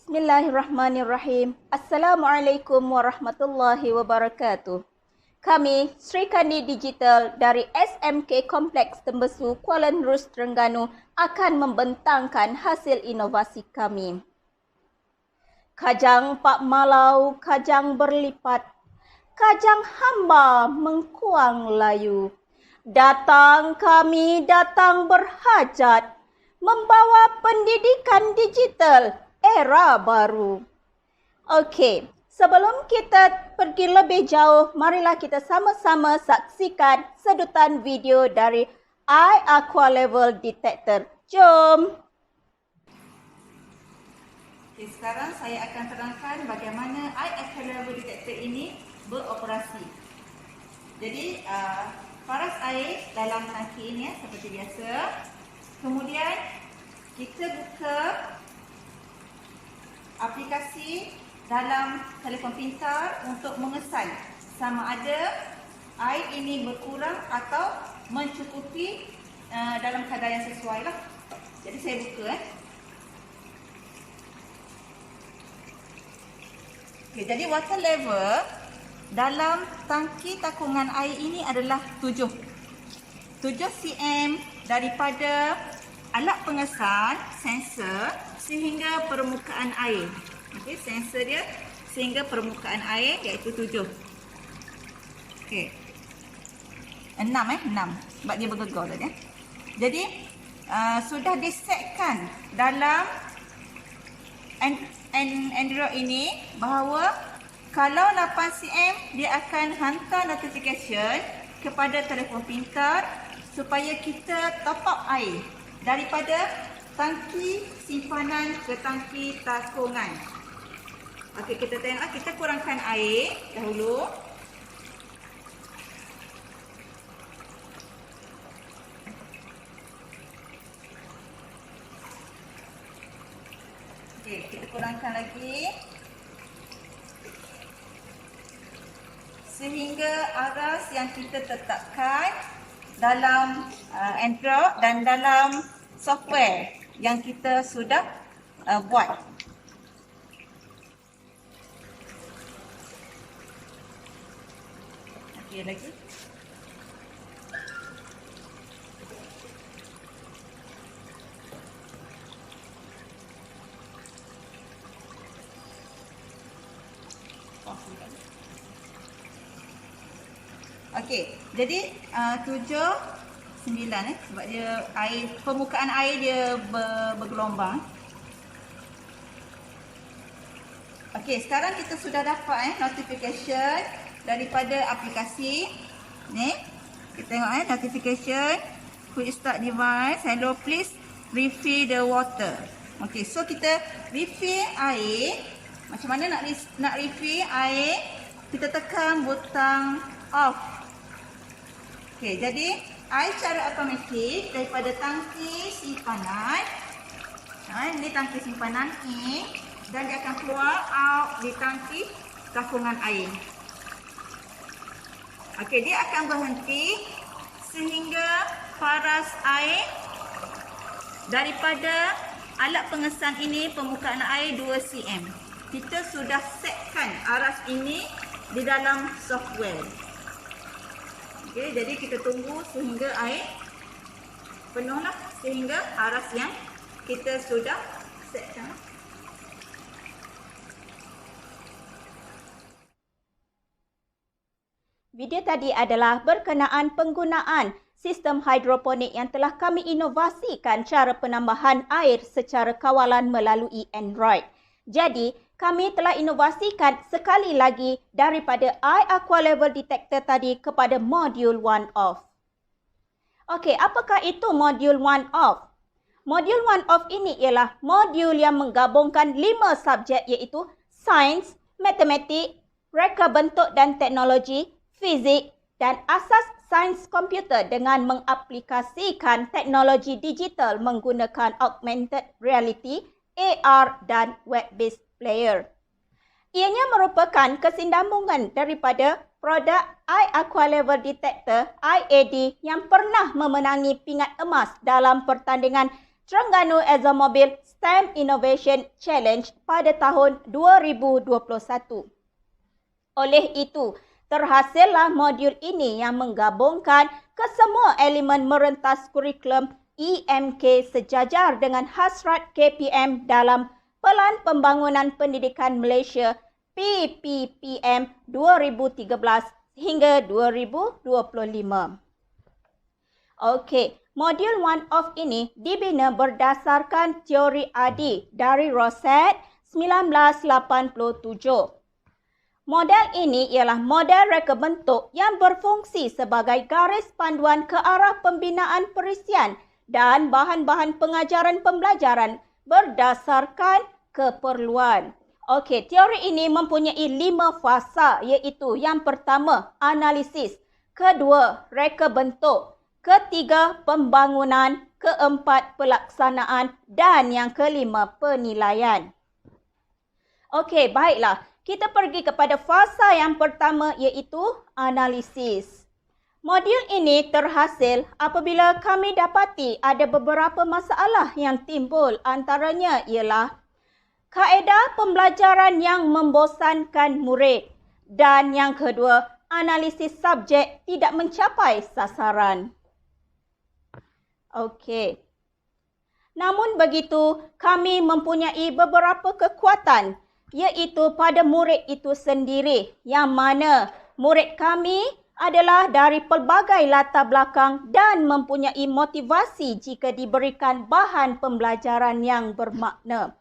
Bismillahirrahmanirrahim. Assalamualaikum warahmatullahi wabarakatuh. Kami, Sri Kandi Digital dari SMK Kompleks Tembesu, Kuala Nerus, Terengganu akan membentangkan hasil inovasi kami. Kajang Pak Malau, kajang berlipat. Kajang hamba mengkuang layu. Datang kami, datang berhajat. Membawa pendidikan digital era baru. Okey, sebelum kita pergi lebih jauh, marilah kita sama-sama saksikan sedutan video dari Eye Aqua Level Detector. Jom! Okay, sekarang saya akan terangkan bagaimana Eye Aqua Level Detector ini beroperasi. Jadi, paras air dalam tangki ini seperti biasa. Kemudian, kita buka aplikasi dalam telefon pintar untuk mengesan sama ada air ini berkurang atau mencukupi dalam kadar yang sesuai lah. Jadi saya buka. Okay, jadi water level dalam tangki takungan air ini adalah 7 cm daripada alat pengesan sensor sehingga permukaan air. Okey, sensor dia sehingga permukaan air iaitu 7. Okey. 6 sebab dia bergegar tadi. Jadi sudah disetkan dalam Android ini bahawa kalau 8 cm dia akan hantar notification kepada telefon pintar supaya kita top up air daripada tangki simpanan ke tangki takungan. Okey, kita tengok, kita kurangkan air dahulu. Okey, kita kurangkan lagi. Sehingga aras yang kita tetapkan dalam Android dan dalam software yang kita sudah buat. Okey, lagi. Okey, jadi 7 9 sebab dia air, permukaan air dia bergelombang. Okey, sekarang kita sudah dapat notification daripada aplikasi ni. Kita tengok notification, quick start device, hello please refill the water. Okey, so kita refill air. Macam mana nak refill air? Kita tekan butang off. Okey, jadi air secara automatik daripada tangki simpanan. Ini tangki simpanan ni, dan dia akan keluar out di tangki takungan air. Okey, dia akan berhenti sehingga paras air daripada alat pengesan ini permukaan air 2 cm. Kita sudah setkan aras ini di dalam software. Okey, jadi kita tunggu sehingga air penuhlah, sehingga aras yang kita sudah setkan. Video tadi adalah berkenaan penggunaan sistem hidroponik yang telah kami inovasikan cara penambahan air secara kawalan melalui Android. Jadi, kami telah inovasikan sekali lagi daripada Eye Aqua Level Detector tadi kepada modul one-off. Okey, apakah itu modul one-off? Modul one-off ini ialah modul yang menggabungkan 5 subjek iaitu sains, matematik, reka bentuk dan teknologi, fizik dan asas sains komputer dengan mengaplikasikan teknologi digital menggunakan augmented reality, AR dan web-based player. Ianya merupakan kesinambungan daripada produk Eye Aqua Level Detector IAD yang pernah memenangi pingat emas dalam pertandingan Terengganu Examobil STEM Innovation Challenge pada tahun 2021. Oleh itu, terhasillah modul ini yang menggabungkan kesemua elemen merentas kurikulum EMK sejajar dengan hasrat KPM dalam Pelan Pembangunan Pendidikan Malaysia PPPM 2013 hingga 2025. Okey, modul 1 of ini dibina berdasarkan teori ADI dari Rosette 1987. Model ini ialah model reka bentuk yang berfungsi sebagai garis panduan ke arah pembinaan perisian dan bahan-bahan pengajaran pembelajaran berdasarkan keperluan. Okey, teori ini mempunyai 5 fasa, iaitu yang pertama, analisis, kedua, reka bentuk, ketiga, pembangunan, keempat, pelaksanaan dan yang kelima, penilaian. Okey, baiklah. Kita pergi kepada fasa yang pertama, iaitu analisis. Modul ini terhasil apabila kami dapati ada beberapa masalah yang timbul, antaranya ialah kaedah pembelajaran yang membosankan murid dan yang kedua, analisis subjek tidak mencapai sasaran. Okey. Namun begitu, kami mempunyai beberapa kekuatan, iaitu pada murid itu sendiri, yang mana murid kami adalah dari pelbagai latar belakang dan mempunyai motivasi jika diberikan bahan pembelajaran yang bermakna.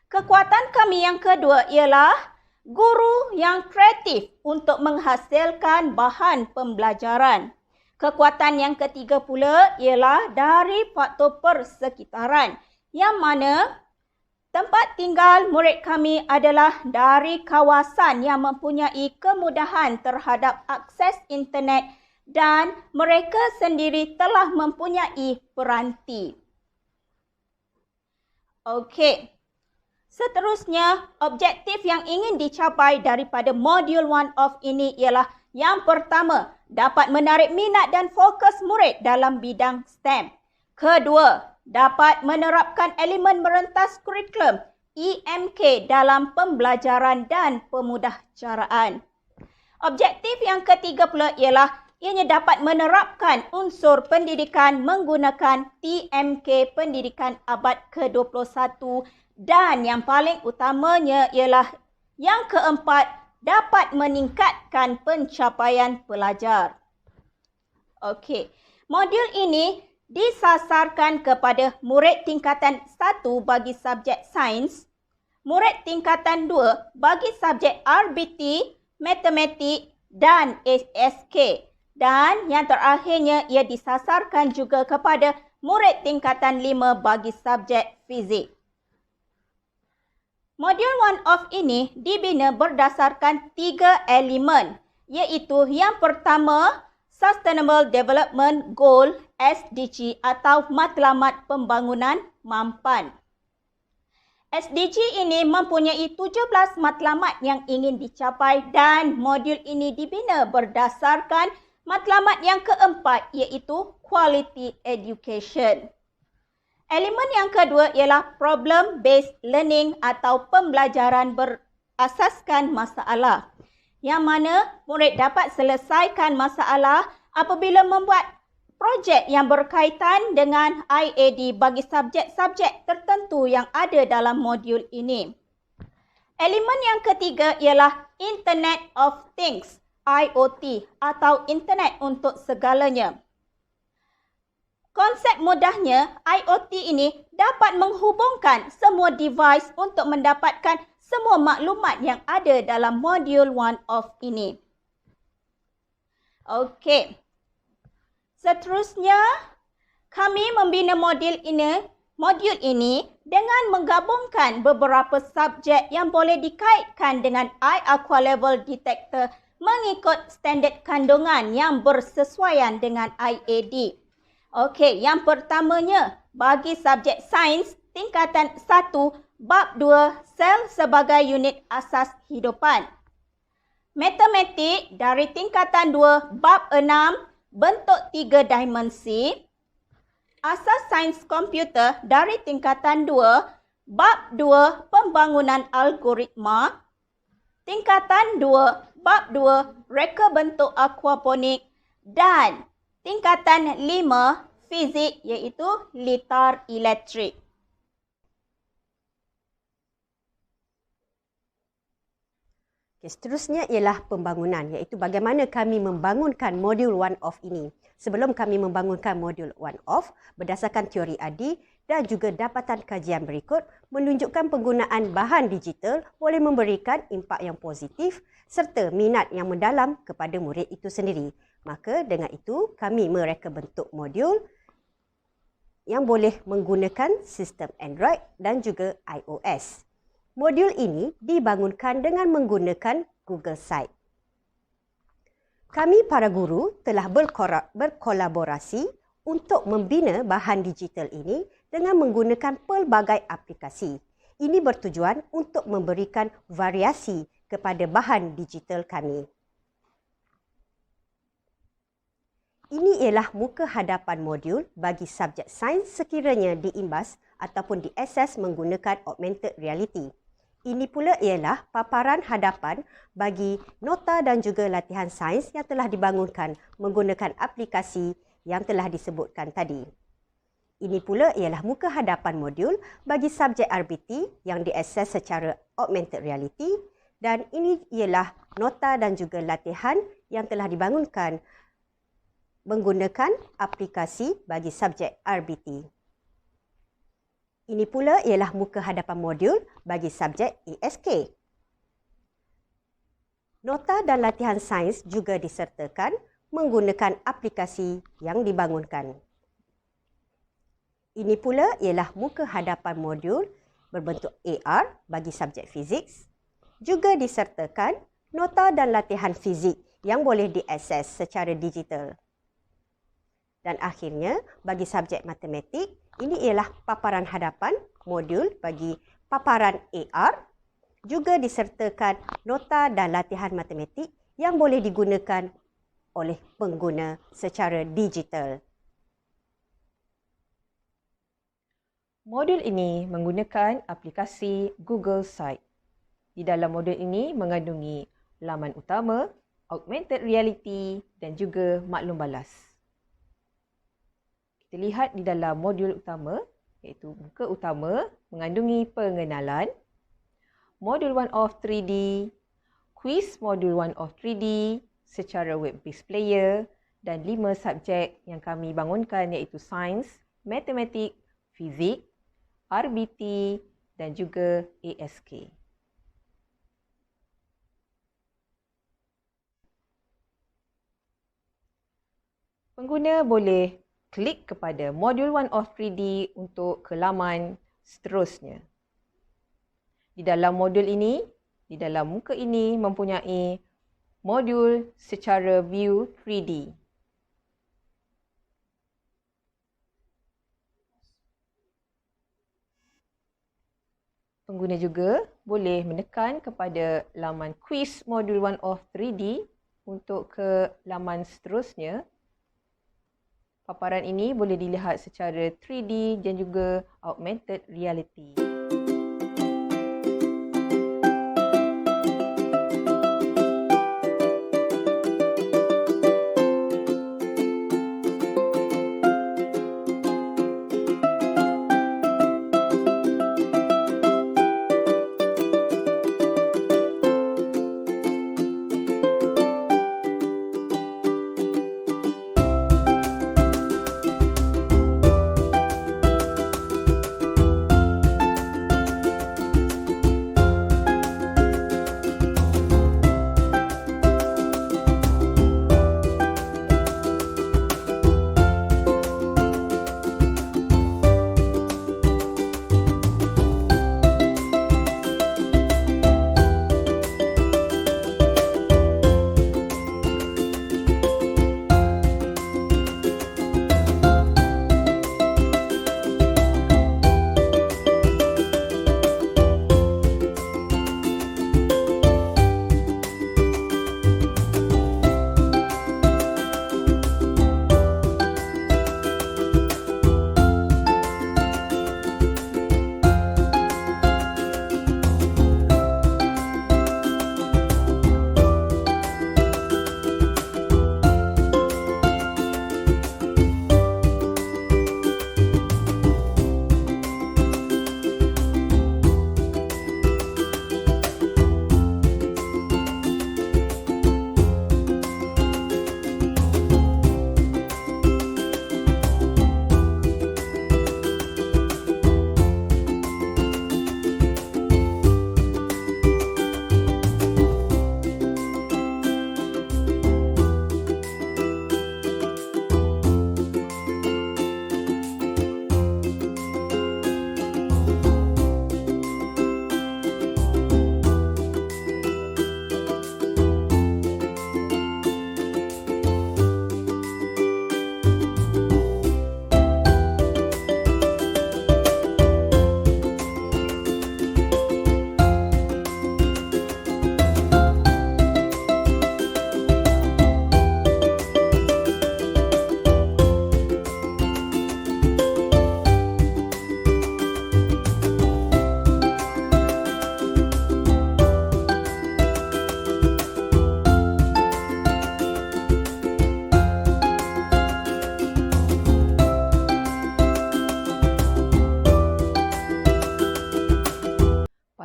Kekuatan kami yang kedua ialah guru yang kreatif untuk menghasilkan bahan pembelajaran. Kekuatan yang ketiga pula ialah dari faktor persekitaran, yang mana tempat tinggal murid kami adalah dari kawasan yang mempunyai kemudahan terhadap akses internet dan mereka sendiri telah mempunyai peranti. Okey. Seterusnya, objektif yang ingin dicapai daripada modul 1 of ini ialah yang pertama, dapat menarik minat dan fokus murid dalam bidang STEM. Kedua, dapat menerapkan elemen merentas kurikulum EMK dalam pembelajaran dan pemudahcaraan. Objektif yang ketiga pula ialah ianya dapat menerapkan unsur pendidikan menggunakan TMK pendidikan abad ke-21 dan yang paling utamanya ialah yang keempat, dapat meningkatkan pencapaian pelajar. Okey, modul ini disasarkan kepada murid tingkatan 1 bagi subjek sains, murid tingkatan 2 bagi subjek RBT, matematik dan SK. Dan yang terakhirnya ia disasarkan juga kepada murid tingkatan 5 bagi subjek fizik. Modul 1 of ini dibina berdasarkan 3 elemen, iaitu yang pertama, Sustainable Development Goal SDG atau Matlamat Pembangunan Mampan. SDG ini mempunyai 17 matlamat yang ingin dicapai dan modul ini dibina berdasarkan matlamat yang keempat, iaitu Quality Education. Elemen yang kedua ialah Problem Based Learning atau pembelajaran berasaskan masalah, yang mana murid dapat selesaikan masalah apabila membuat projek yang berkaitan dengan IAD bagi subjek-subjek tertentu yang ada dalam modul ini. Elemen yang ketiga ialah Internet of Things, IoT atau Internet untuk segalanya. Konsep mudahnya, IoT ini dapat menghubungkan semua device untuk mendapatkan semua maklumat yang ada dalam modul 1 of ini. Okey. Seterusnya, kami membina modul ini dengan menggabungkan beberapa subjek yang boleh dikaitkan dengan iAqua Level Detector mengikut standard kandungan yang bersesuaian dengan IAD. Okey, yang pertamanya bagi subjek sains tingkatan 1 bab 2 sel sebagai unit asas hidupan. Matematik dari tingkatan 2 bab 6 bentuk 3 dimensi. Asas Sains Komputer dari tingkatan 2, bab 2 Pembangunan Algoritma, tingkatan 2, bab 2 Reka bentuk aquaponik dan tingkatan 5 Fizik iaitu litar elektrik. Seterusnya ialah pembangunan, iaitu bagaimana kami membangunkan modul one-off ini. Sebelum kami membangunkan modul one-off, berdasarkan teori ADI dan juga dapatan kajian berikut, menunjukkan penggunaan bahan digital boleh memberikan impak yang positif serta minat yang mendalam kepada murid itu sendiri. Maka dengan itu, kami mereka bentuk modul yang boleh menggunakan sistem Android dan juga iOS. Modul ini dibangunkan dengan menggunakan Google Site. Kami para guru telah berkolaborasi untuk membina bahan digital ini dengan menggunakan pelbagai aplikasi. Ini bertujuan untuk memberikan variasi kepada bahan digital kami. Ini ialah muka hadapan modul bagi subjek sains sekiranya diimbas ataupun diakses menggunakan augmented reality. Ini pula ialah paparan hadapan bagi nota dan juga latihan sains yang telah dibangunkan menggunakan aplikasi yang telah disebutkan tadi. Ini pula ialah muka hadapan modul bagi subjek RBT yang diakses secara augmented reality dan ini ialah nota dan juga latihan yang telah dibangunkan menggunakan aplikasi bagi subjek RBT. Ini pula ialah muka hadapan modul bagi subjek ESK. Nota dan latihan sains juga disertakan menggunakan aplikasi yang dibangunkan. Ini pula ialah muka hadapan modul berbentuk AR bagi subjek fizik. Juga disertakan nota dan latihan fizik yang boleh diakses secara digital. Dan akhirnya, bagi subjek matematik, ini ialah paparan hadapan modul bagi paparan AR, juga disertakan nota dan latihan matematik yang boleh digunakan oleh pengguna secara digital. Modul ini menggunakan aplikasi Google Site. Di dalam modul ini mengandungi laman utama, augmented reality dan juga maklum balas. Kita lihat di dalam modul utama, iaitu muka utama mengandungi pengenalan, modul 1 of 3D, quiz modul 1 of 3D secara web-based player dan 5 subjek yang kami bangunkan iaitu sains, matematik, fizik, RBT dan juga ASK. Pengguna boleh klik kepada modul 1 of 3D untuk ke laman seterusnya. Di dalam modul ini, di dalam muka ini mempunyai modul secara view 3D. Pengguna juga boleh menekan kepada laman quiz modul 1 of 3D untuk ke laman seterusnya. Paparan ini boleh dilihat secara 3D dan juga augmented reality.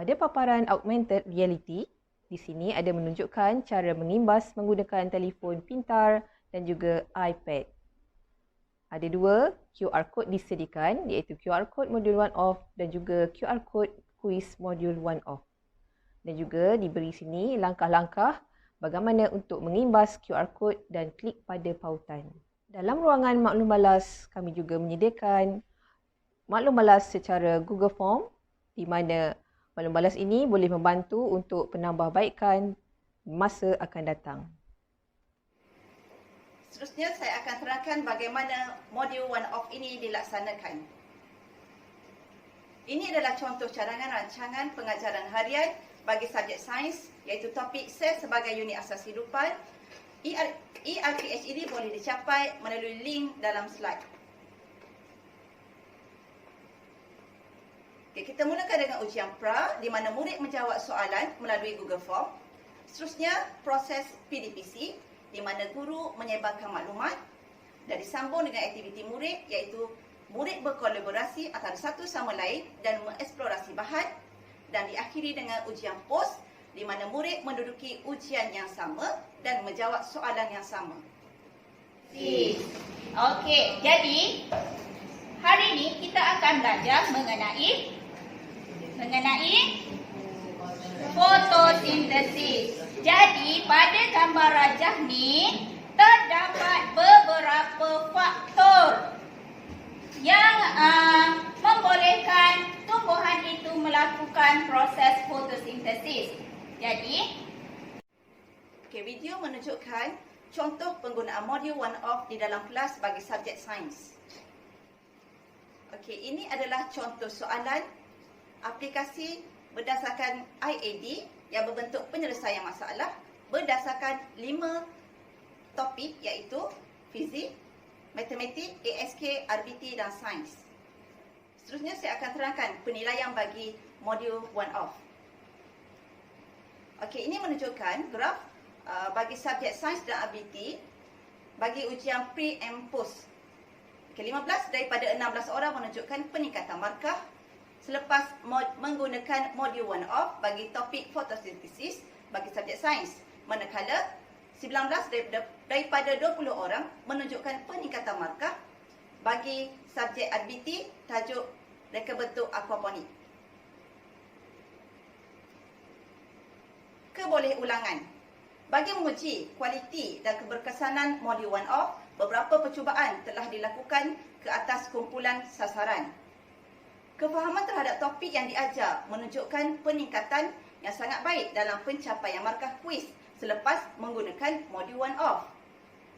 Pada paparan augmented reality, di sini ada menunjukkan cara mengimbas menggunakan telefon pintar dan juga iPad. Ada dua QR code disediakan, iaitu QR code modul one-off dan juga QR code quiz modul one-off. Dan juga diberi sini langkah-langkah bagaimana untuk mengimbas QR code dan klik pada pautan. Dalam ruangan maklum balas, kami juga menyediakan maklum balas secara Google Form di mana maklum balas ini boleh membantu untuk penambahbaikan masa akan datang. Seterusnya saya akan terangkan bagaimana modul one-off ini dilaksanakan. Ini adalah contoh cadangan rancangan pengajaran harian bagi subjek sains iaitu topik sel sebagai unit asas kehidupan. ERPH ini boleh dicapai melalui link dalam slide. Okay, kita mulakan dengan ujian pra di mana murid menjawab soalan melalui Google Form. Seterusnya proses PDPC di mana guru menyebarkan maklumat dan disambung dengan aktiviti murid iaitu murid berkolaborasi antara satu sama lain dan mengeksplorasi bahan dan diakhiri dengan ujian post di mana murid menduduki ujian yang sama dan menjawab soalan yang sama. Okey, jadi hari ini kita akan belajar mengenai fotosintesis. Jadi pada gambar rajah ni terdapat beberapa faktor yang membolehkan tumbuhan itu melakukan proses fotosintesis. Jadi, video menunjukkan contoh penggunaan modul one-off di dalam kelas bagi subjek sains. Ini adalah contoh soalan aplikasi berdasarkan IAD yang berbentuk penyelesaian masalah berdasarkan 5 topik iaitu fizik, matematik, ASK, RBT dan sains. Seterusnya saya akan terangkan penilaian bagi modul one-off. Ini menunjukkan graf bagi subjek sains dan RBT bagi ujian pre and post. 15 daripada 16 orang menunjukkan peningkatan markah selepas menggunakan modul one-off bagi topik fotosintesis bagi subjek sains. Manakala 19 daripada 20 orang menunjukkan peningkatan markah bagi subjek RBT tajuk reka bentuk aquaponik. Keboleh-ulangan. Bagi menguji kualiti dan keberkesanan modul one-off, beberapa percubaan telah dilakukan ke atas kumpulan sasaran. Kefahaman terhadap topik yang diajar menunjukkan peningkatan yang sangat baik dalam pencapaian markah kuis selepas menggunakan modul one-off.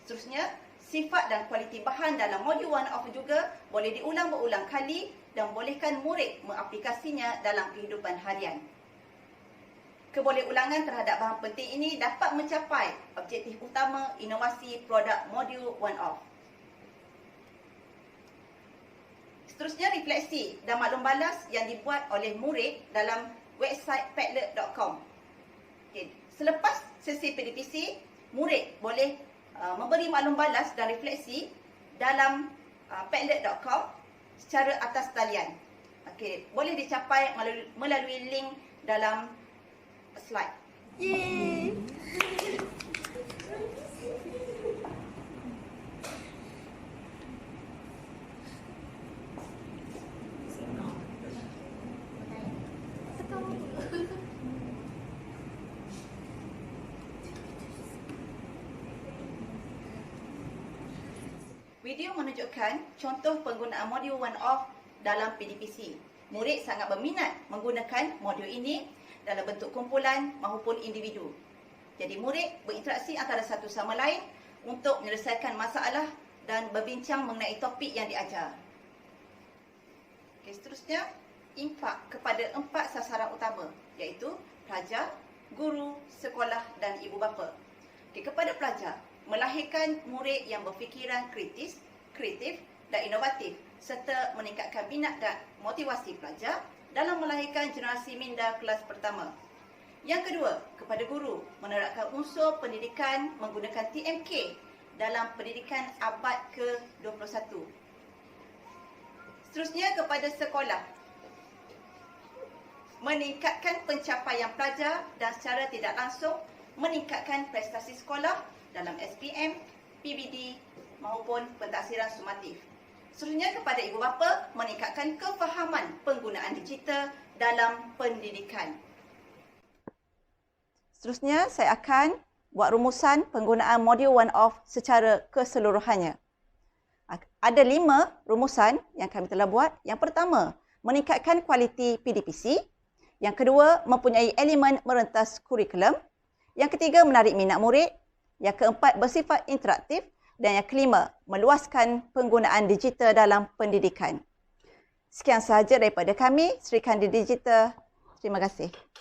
Seterusnya, sifat dan kualiti bahan dalam modul one-off juga boleh diulang berulang kali dan bolehkan murid mengaplikasinya dalam kehidupan harian. Keboleh-ulangan terhadap bahan penting ini dapat mencapai objektif utama inovasi produk modul one-off. Seterusnya, refleksi dan maklum balas yang dibuat oleh murid dalam website padlet.com. Selepas sesi PDPC, murid boleh memberi maklum balas dan refleksi dalam padlet.com secara atas talian. Boleh dicapai melalui link dalam slide. Yeay! Video menunjukkan contoh penggunaan modul one-off dalam PDPC. Murid sangat berminat menggunakan modul ini dalam bentuk kumpulan maupun individu. Jadi murid berinteraksi antara satu sama lain untuk menyelesaikan masalah dan berbincang mengenai topik yang diajar. Seterusnya, impak kepada 4 sasaran utama iaitu pelajar, guru, sekolah dan ibu bapa. Kepada pelajar, melahirkan murid yang berfikiran kritis, kreatif dan inovatif serta meningkatkan minat dan motivasi pelajar dalam melahirkan generasi minda kelas pertama. Yang kedua, kepada guru, menerapkan unsur pendidikan menggunakan TMK dalam pendidikan abad ke-21. Seterusnya, kepada sekolah, meningkatkan pencapaian pelajar dan secara tidak langsung meningkatkan prestasi sekolah dalam SPM, PBD maupun pentaksiran sumatif. Seterusnya kepada ibu bapa, meningkatkan kefahaman penggunaan digital dalam pendidikan. Seterusnya, saya akan buat rumusan penggunaan modul one-off secara keseluruhannya. Ada 5 rumusan yang kami telah buat. Yang pertama, meningkatkan kualiti PDPC. Yang kedua, mempunyai elemen merentas kurikulum. Yang ketiga, menarik minat murid. Yang keempat, bersifat interaktif. Dan yang kelima, meluaskan penggunaan digital dalam pendidikan. Sekian sahaja daripada kami, Sri Kandi Digital. Terima kasih.